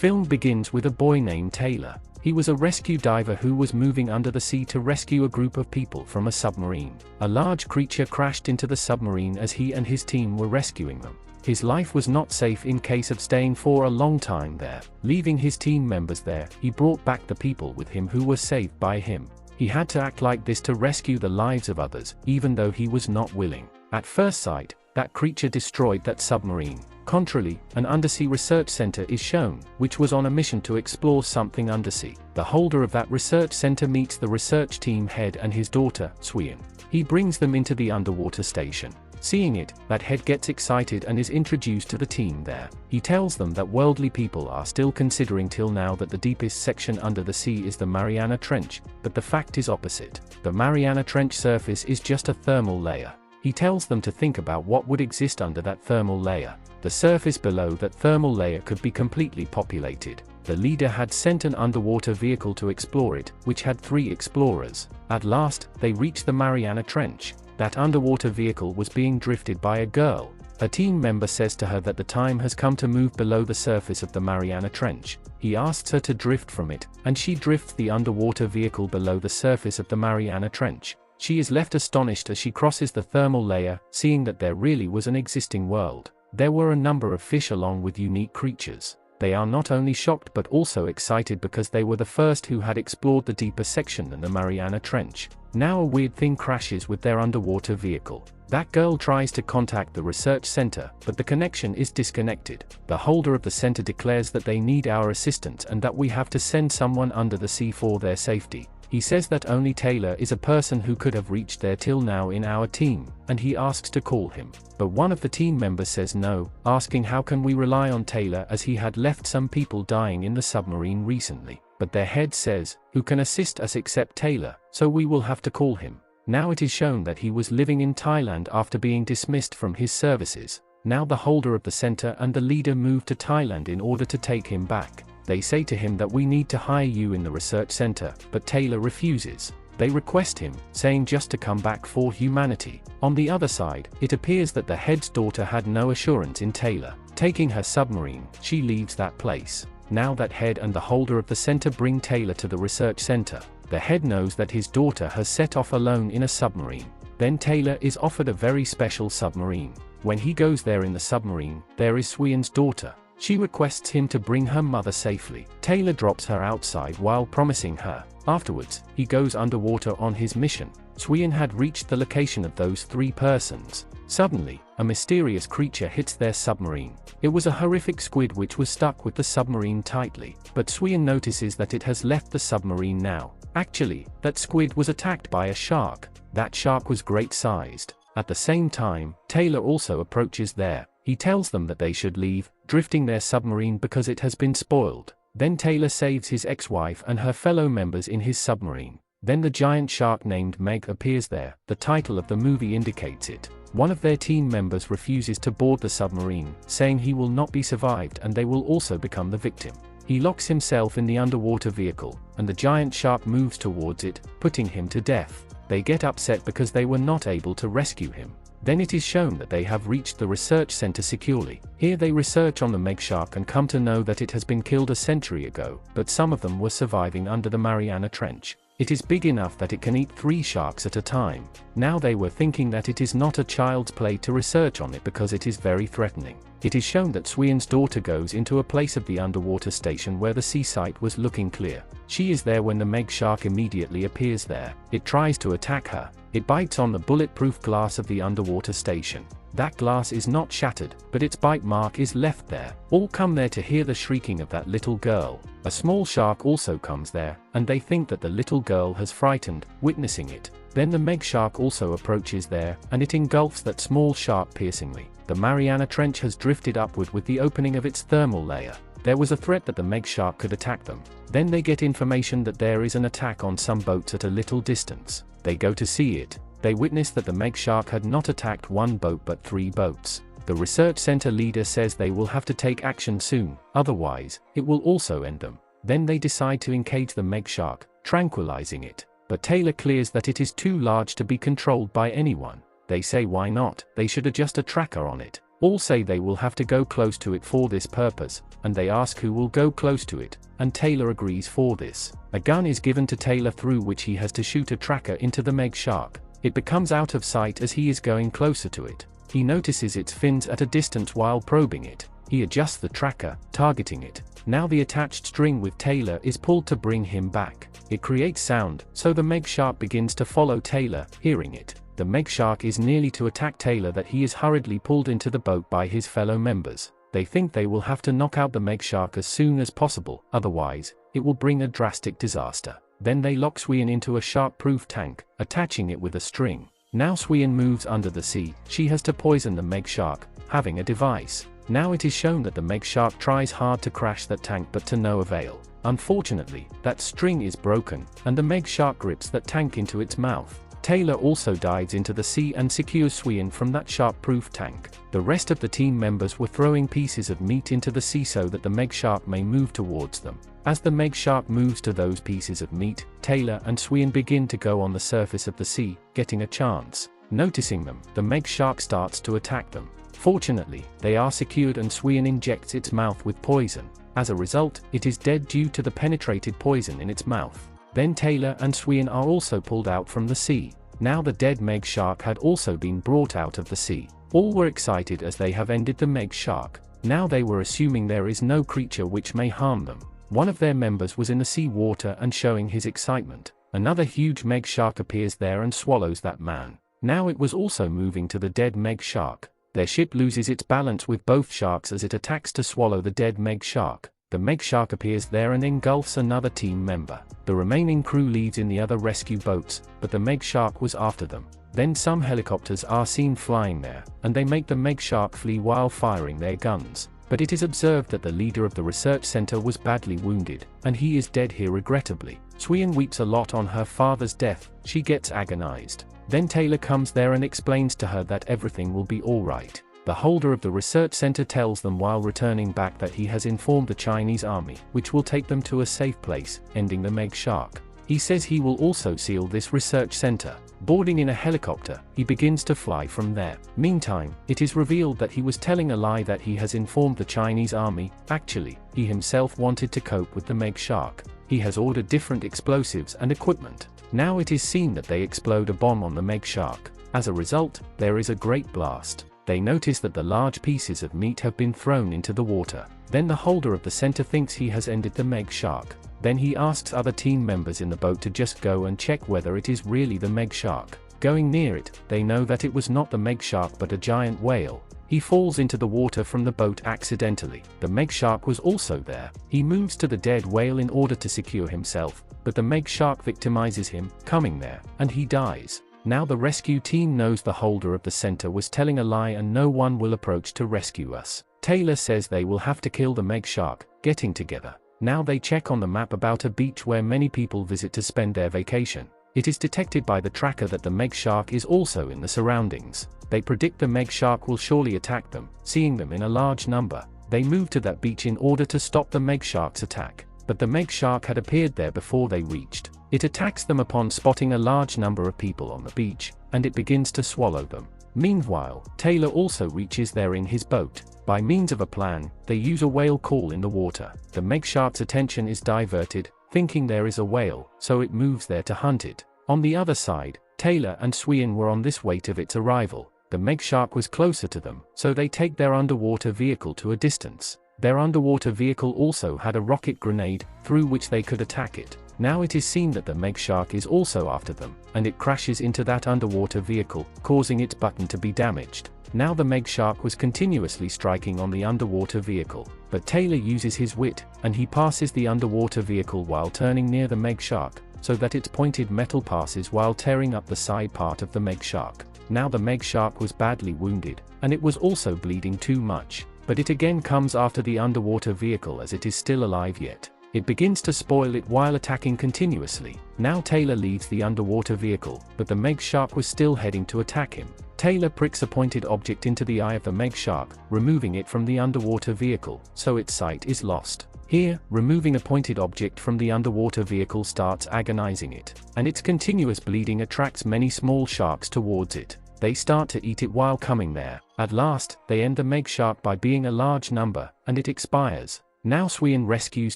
film begins with a boy named Taylor. He was a rescue diver who was moving under the sea to rescue a group of people from a submarine. A large creature crashed into the submarine as he and his team were rescuing them. His life was not safe in case of staying for a long time there. Leaving his team members there, he brought back the people with him who were saved by him. He had to act like this to rescue the lives of others, even though he was not willing. At first sight, that creature destroyed that submarine. Contrarily, an undersea research center is shown, which was on a mission to explore something undersea. The holder of that research center meets the research team head and his daughter, Swian. He brings them into the underwater station. Seeing it, that head gets excited and is introduced to the team there. He tells them that worldly people are still considering till now that the deepest section under the sea is the Mariana Trench, but the fact is opposite. The Mariana Trench surface is just a thermal layer. He tells them to think about what would exist under that thermal layer. The surface below that thermal layer could be completely populated. The leader had sent an underwater vehicle to explore it, which had 3 explorers. At last, they reached the Mariana Trench. That underwater vehicle was being drifted by a girl. A team member says to her that the time has come to move below the surface of the Mariana Trench. He asks her to drift from it, and she drifts the underwater vehicle below the surface of the Mariana Trench. She is left astonished as she crosses the thermal layer, seeing that there really was an existing world. There were a number of fish along with unique creatures. They are not only shocked but also excited because they were the first who had explored the deeper section than the Mariana Trench. Now a weird thing crashes with their underwater vehicle. That girl tries to contact the research center, but the connection is disconnected. The holder of the center declares that they need our assistance and that we have to send someone under the sea for their safety. He says that only Taylor is a person who could have reached there till now in our team, and he asks to call him. But one of the team members says no, asking how can we rely on Taylor as he had left some people dying in the submarine recently. But their head says, who can assist us except Taylor, so we will have to call him. Now it is shown that he was living in Thailand after being dismissed from his services. Now the holder of the center and the leader move to Thailand in order to take him back. They say to him that we need to hire you in the research center, but Taylor refuses. They request him, saying just to come back for humanity. On the other side, it appears that the head's daughter had no assurance in Taylor. Taking her submarine, she leaves that place. Now that head and the holder of the center bring Taylor to the research center. The head knows that his daughter has set off alone in a submarine. Then Taylor is offered a very special submarine. When he goes there in the submarine, there is Swian's daughter. She requests him to bring her mother safely. Taylor drops her outside while promising her. Afterwards, he goes underwater on his mission. Swian had reached the location of those 3 persons. Suddenly, a mysterious creature hits their submarine. It was a horrific squid which was stuck with the submarine tightly, but Swian notices that it has left the submarine now. Actually, that squid was attacked by a shark. That shark was great-sized. At the same time, Taylor also approaches there. He tells them that they should leave, drifting their submarine because it has been spoiled. Then Taylor saves his ex-wife and her fellow members in his submarine. Then the giant shark named Meg appears there. The title of the movie indicates it. One of their team members refuses to board the submarine, saying he will not be survived and they will also become the victim. He locks himself in the underwater vehicle, and the giant shark moves towards it, putting him to death. They get upset because they were not able to rescue him. Then it is shown that they have reached the research center securely. Here they research on the Meg shark and come to know that it has been killed a century ago, but some of them were surviving under the Mariana Trench. It is big enough that it can eat 3 sharks at a time. Now they were thinking that it is not a child's play to research on it because it is very threatening. It is shown that Swian's daughter goes into a place of the underwater station where the sea site was looking clear. She is there when the Meg shark immediately appears there. It tries to attack her. It bites on the bulletproof glass of the underwater station. That glass is not shattered, but its bite mark is left there. All come there to hear the shrieking of that little girl. A small shark also comes there, and they think that the little girl has frightened, witnessing it. Then the Meg shark also approaches there, and it engulfs that small shark piercingly. The Mariana Trench has drifted upward with the opening of its thermal layer. There was a threat that the Meg shark could attack them. Then they get information that there is an attack on some boats at a little distance. They go to see it. They witness that the Meg shark had not attacked 1 boat but 3 boats. The research center leader says they will have to take action soon, otherwise, it will also end them. Then they decide to engage the Meg shark, tranquilizing it. But Taylor clears that it is too large to be controlled by anyone. They say why not, they should adjust a tracker on it. All say they will have to go close to it for this purpose, and they ask who will go close to it, and Taylor agrees for this. A gun is given to Taylor through which he has to shoot a tracker into the meg shark. It becomes out of sight as he is going closer to it. He notices its fins at a distance while probing it. He adjusts the tracker, targeting it. Now the attached string with Taylor is pulled to bring him back. It creates sound, so the meg shark begins to follow Taylor, hearing it. The meg shark is nearly to attack Taylor that he is hurriedly pulled into the boat by his fellow members. They think they will have to knock out the meg shark as soon as possible, otherwise, it will bring a drastic disaster. Then they lock Swian into a shark-proof tank, attaching it with a string. Now Swian moves under the sea. She has to poison the meg shark, having a device. Now it is shown that the meg shark tries hard to crash that tank but to no avail. Unfortunately, that string is broken, and the meg shark grips that tank into its mouth. Taylor also dives into the sea and secures Swian from that shark-proof tank. The rest of the team members were throwing pieces of meat into the sea so that the meg shark may move towards them. As the meg shark moves to those pieces of meat, Taylor and Swian begin to go on the surface of the sea, getting a chance. Noticing them, the meg shark starts to attack them. Fortunately, they are secured and Swian injects its mouth with poison. As a result, it is dead due to the penetrated poison in its mouth. Then Taylor and Swian are also pulled out from the sea. Now the dead meg shark had also been brought out of the sea. All were excited as they have ended the meg shark. Now they were assuming there is no creature which may harm them. One of their members was in the sea water and showing his excitement. Another huge meg shark appears there and swallows that man. Now it was also moving to the dead meg shark. Their ship loses its balance with both sharks as it attacks to swallow the dead meg shark. The meg shark appears there and engulfs another team member. The remaining crew leaves in the other rescue boats, but the meg shark was after them. Then some helicopters are seen flying there, and they make the meg shark flee while firing their guns. But it is observed that the leader of the research center was badly wounded, and he is dead here regrettably. Swian weeps a lot on her father's death. She gets agonized. Then Taylor comes there and explains to her that everything will be alright. The holder of the research center tells them while returning back that he has informed the Chinese army, which will take them to a safe place, ending the meg shark. He says he will also seal this research center. Boarding in a helicopter, he begins to fly from there. Meantime, it is revealed that he was telling a lie that he has informed the Chinese army. Actually, he himself wanted to cope with the meg shark. He has ordered different explosives and equipment. Now it is seen that they explode a bomb on the meg shark. As a result, there is a great blast. They notice that the large pieces of meat have been thrown into the water. Then the holder of the center thinks he has ended the meg shark. Then he asks other team members in the boat to just go and check whether it is really the meg shark. Going near it, they know that it was not the meg shark but a giant whale. He falls into the water from the boat accidentally. The meg shark was also there. He moves to the dead whale in order to secure himself, but the meg shark victimizes him, coming there, and he dies. Now the rescue team knows the holder of the center was telling a lie and no one will approach to rescue us. Taylor says they will have to kill the meg shark, getting together. Now they check on the map about a beach where many people visit to spend their vacation. It is detected by the tracker that the meg shark is also in the surroundings. They predict the meg shark will surely attack them, seeing them in a large number. They move to that beach in order to stop the meg shark's attack. But the meg shark had appeared there before they reached. It attacks them upon spotting a large number of people on the beach, and it begins to swallow them. Meanwhile, Taylor also reaches there in his boat. By means of a plan, they use a whale call in the water. The meg shark's attention is diverted, thinking there is a whale, so it moves there to hunt it. On the other side, Taylor and Swian were on this wait of its arrival. The meg shark was closer to them, so they take their underwater vehicle to a distance. Their underwater vehicle also had a rocket grenade, through which they could attack it. Now it is seen that the meg shark is also after them, and it crashes into that underwater vehicle, causing its button to be damaged. Now the meg shark was continuously striking on the underwater vehicle, but Taylor uses his wit, and he passes the underwater vehicle while turning near the meg shark, so that its pointed metal passes while tearing up the side part of the meg shark. Now the meg shark was badly wounded, and it was also bleeding too much, but it again comes after the underwater vehicle as it is still alive yet. It begins to spoil it while attacking continuously. Now Taylor leaves the underwater vehicle, but the meg shark was still heading to attack him. Taylor pricks a pointed object into the eye of the meg shark, removing it from the underwater vehicle, so its sight is lost. Here, removing a pointed object from the underwater vehicle starts agonizing it, and its continuous bleeding attracts many small sharks towards it. they start to eat it while coming there. At last, they end the Meg shark by being a large number, and it expires. Now Swian rescues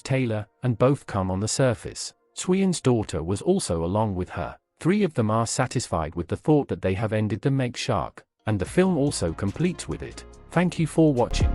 Taylor, and both come on the surface. Swian's daughter was also along with her. 3 of them are satisfied with the thought that they have ended the Meg shark, and the film also completes with it. Thank you for watching.